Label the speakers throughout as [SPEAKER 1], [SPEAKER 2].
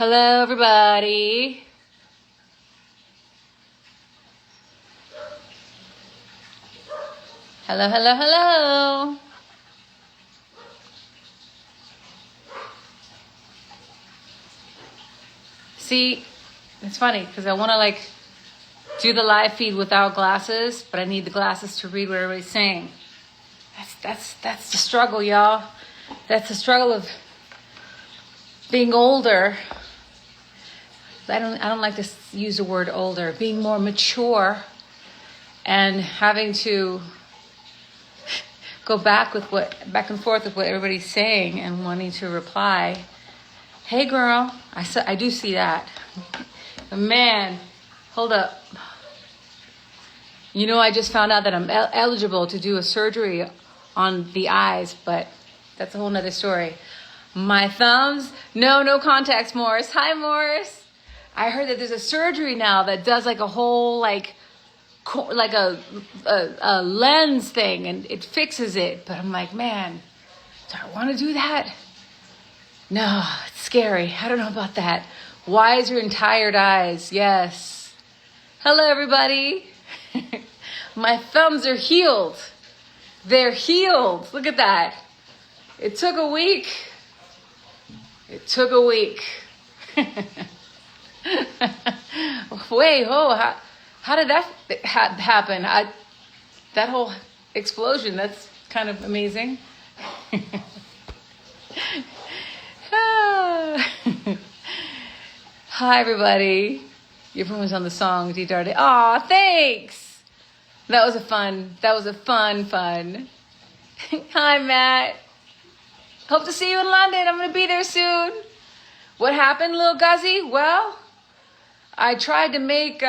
[SPEAKER 1] Hello, everybody. Hello, hello, hello. See, it's funny because I want to do the live feed without glasses, but I need the glasses to read what everybody's saying. That's the struggle, y'all. That's the struggle of being older. I don't like to use the word older. Being more mature and having to go back and forth with what everybody's saying and wanting to reply. Hey, girl, I do see that. But man, hold up. You know, I just found out that I'm eligible to do a surgery on the eyes, but that's a whole nother story. My thumbs, no contacts, Morris. Hi, Morris. I heard that there's a surgery now that does a whole a lens thing and it fixes it. But I'm like, man, do I want to do that? No, it's scary. I don't know about that. Wiser and tired eyes. Yes. Hello, everybody. My thumbs are healed. They're healed. Look at that. It took a week. Wait, how did that happen? That whole explosion, that's kind of amazing. Hi, everybody. Your friend was on the song, D. Darty. Aw, thanks. That was a fun. Hi, Matt. Hope to see you in London. I'm going to be there soon. What happened, little Guzzy? Well, I tried to make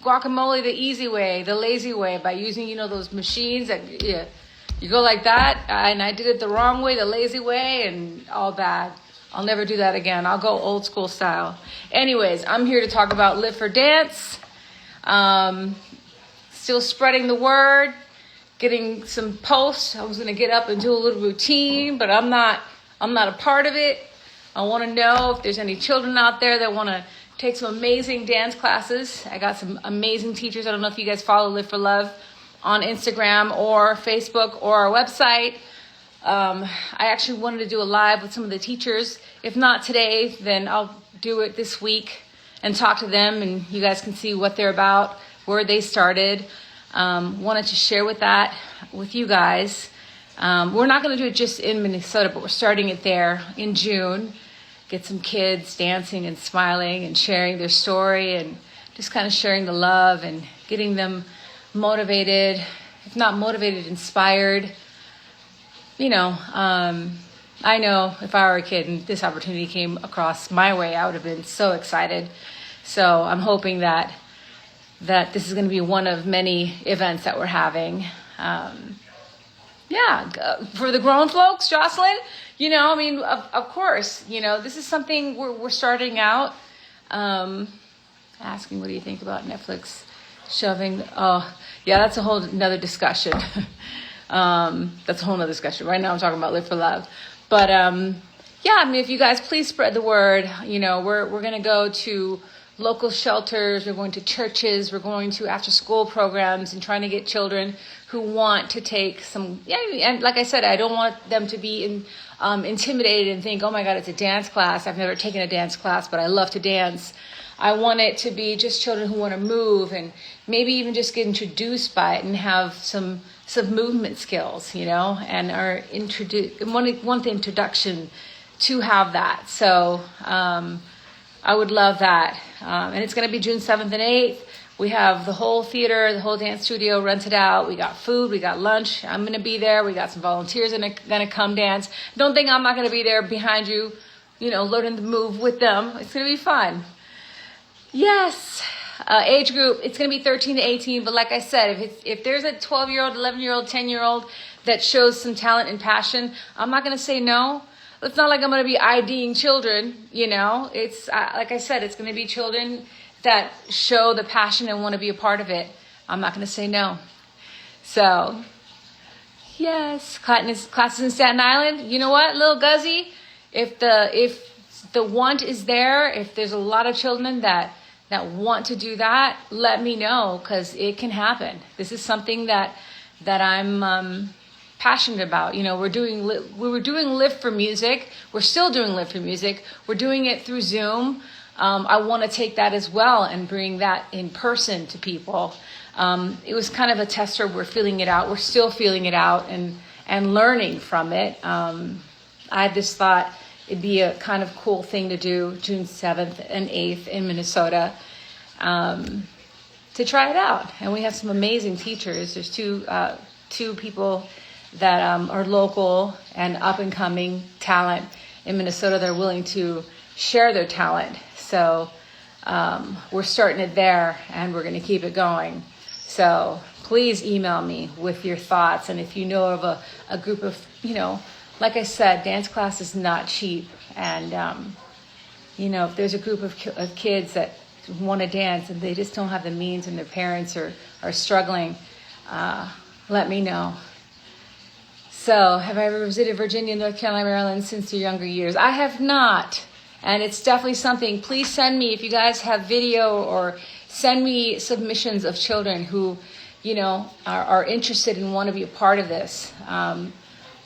[SPEAKER 1] guacamole the easy way, the lazy way, by using, those machines that you go like that. And I did it the wrong way, the lazy way, and all bad. I'll never do that again. I'll go old school style. Anyways, I'm here to talk about Live for Dance. Still spreading the word, getting some posts. I was going to get up and do a little routine, but I'm not a part of it. I want to know if there's any children out there that want to take some amazing dance classes. I got some amazing teachers. I don't know if you guys follow Live for Love on Instagram or Facebook or our website. I actually wanted to do a live with some of the teachers. If not today, then I'll do it this week and talk to them, and you guys can see what they're about, where they started. Wanted to share with you guys. We're not going to do it just in Minnesota, but we're starting it there in June. Get some kids dancing and smiling and sharing their story and just kind of sharing the love and getting them motivated, if not motivated, inspired. I know if I were a kid and this opportunity came across my way, I would have been so excited. So I'm hoping that this is going to be one of many events that we're having. For the grown folks, Jocelyn, of course, this is something we're starting out. Asking, what do you think about Netflix shoving? Oh, yeah, that's a whole nother discussion. That's a whole nother discussion. Right now I'm talking about Live for Love. But, if you guys please spread the word. We're going to go to local shelters, we're going to churches, we're going to after school programs and trying to get children who want to take some, and like I said, I don't want them to be intimidated and think, oh my God, it's a dance class. I've never taken a dance class, but I love to dance. I want it to be just children who want to move and maybe even just get introduced by it and have some movement skills, and are want the introduction to have that. So, I would love that. And it's going to be June 7th and 8th. We have the whole theater, the whole dance studio rented out. We got food, we got lunch. I'm going to be there. We got some volunteers that are going to come dance. Don't think I'm not going to be there behind you, learning the move with them. It's going to be fun. Yes. Age group, it's going to be 13 to 18. But like I said, if there's a 12-year-old, 11-year-old, 10-year-old that shows some talent and passion, I'm not going to say no. It's not like I'm going to be IDing children, It's, like I said, it's going to be children that show the passion and want to be a part of it. I'm not going to say no. So, yes, classes in Staten Island. You know what, little Guzzy? If the want is there, if there's a lot of children that want to do that, let me know, because it can happen. This is something that I'm passionate about. You know, we were doing Live4Music. We're still doing Live4Music. We're doing it through Zoom. I want to take that as well and bring that in person to people. It was kind of a tester. We're feeling it out. We're still feeling it out and learning from it. I just thought it'd be a kind of cool thing to do June 7th and 8th in Minnesota, to try it out. And we have some amazing teachers. There's two people that are local and up and coming talent in Minnesota. They're willing to share their talent. So we're starting it there, and we're going to keep it going. So please email me with your thoughts. And if you know of a group of, you know, like I said, dance class is not cheap. And, you know, if there's a group of kids that want to dance and they just don't have the means and their parents are struggling, let me know. So, have I ever visited Virginia, North Carolina, Maryland since your younger years? I have not. And it's definitely something. Please send me, if you guys have video, or send me submissions of children who, you know, are interested and want to be a part of this.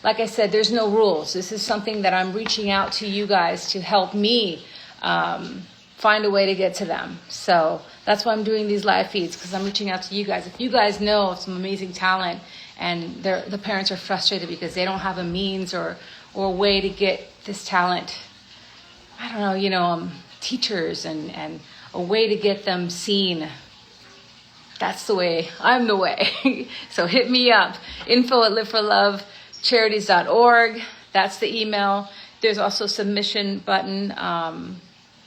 [SPEAKER 1] Like I said, there's no rules. This is something that I'm reaching out to you guys to help me find a way to get to them. So that's why I'm doing these live feeds, because I'm reaching out to you guys. If you guys know of some amazing talent and the parents are frustrated because they don't have a means or a way to get this talent, I don't know, you know, teachers and a way to get them seen. That's the way. I'm the way. So hit me up. info@live4lovecharities.org. That's the email. There's also a submission button.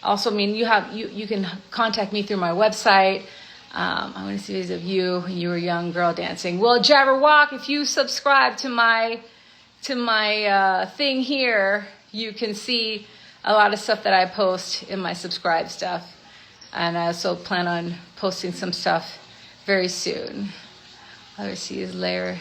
[SPEAKER 1] Also, I mean, you can contact me through my website. I want to see videos of you when you were a young girl dancing. Well, Jabberwock, if you subscribe to my thing here, you can see a lot of stuff that I post in my subscribe stuff. And I also plan on posting some stuff very soon. Let's see, is Lair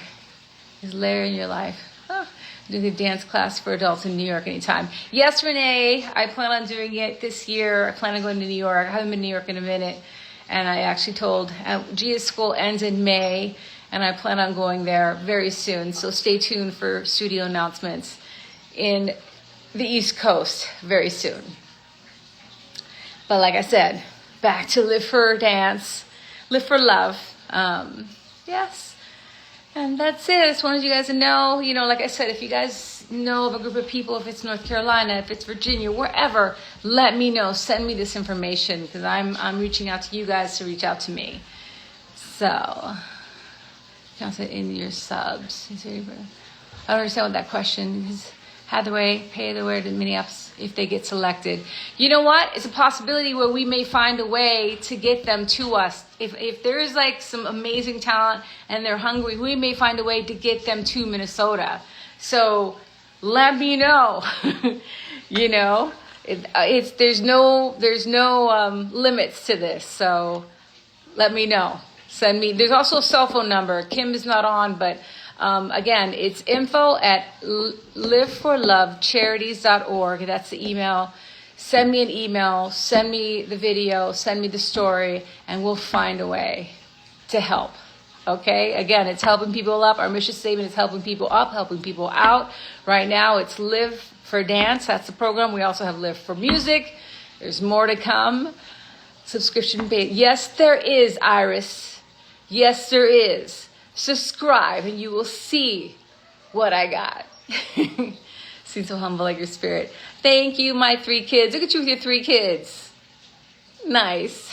[SPEAKER 1] in your life? Oh, doing a dance class for adults in New York anytime. Yes, Renee, I plan on doing it this year. I plan on going to New York. I haven't been to New York in a minute. And I actually told Gia's school ends in May, and I plan on going there very soon. So stay tuned for studio announcements in the East Coast very soon. But like I said, back to Live for Dance, Live for Love. Yes. And that's it. I just wanted you guys to know, you know, like I said, if you guys know of a group of people, if it's North Carolina, if it's Virginia, wherever, let me know. Send me this information, because I'm reaching out to you guys to reach out to me. So, count it in your subs. I don't understand what that question is. Pay the way to Minneapolis if they get selected. You know what? It's a possibility where we may find a way to get them to us. If there is like some amazing talent and they're hungry, we may find a way to get them to Minnesota. So let me know. You know, there's no limits to this. So let me know. Send me. There's also a cell phone number. Kim is not on, but. Again, it's info@live4lovecharities.org. That's the email. Send me an email, send me the video, send me the story, and we'll find a way to help. Okay? Again, it's helping people up. Our mission statement is helping people up, helping people out. Right now, it's Live for Dance. That's the program. We also have Live4Music. There's more to come. Subscription based. Yes, there is, Iris. Yes, there is. Subscribe and you will see what I got. Seem so humble like your spirit. Thank you, my 3 kids. Look at you with your 3 kids. Nice.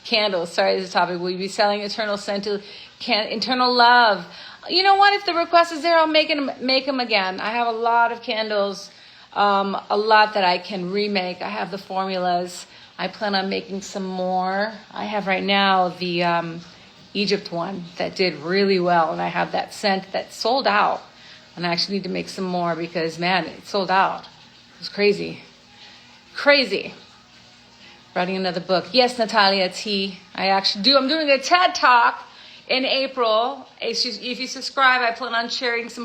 [SPEAKER 1] Candles. Sorry, this is a topic. Will you be selling eternal scent to internal love? You know what? If the request is there, I'll make them again. I have a lot of candles, a lot that I can remake. I have the formulas. I plan on making some more. I have right now the Egypt one that did really well, and I have that scent that sold out, and I actually need to make some more because, man, it sold out. It was crazy. Writing another book. Yes, Natalia T. I'm doing a TED Talk in April. If you subscribe, I plan on sharing some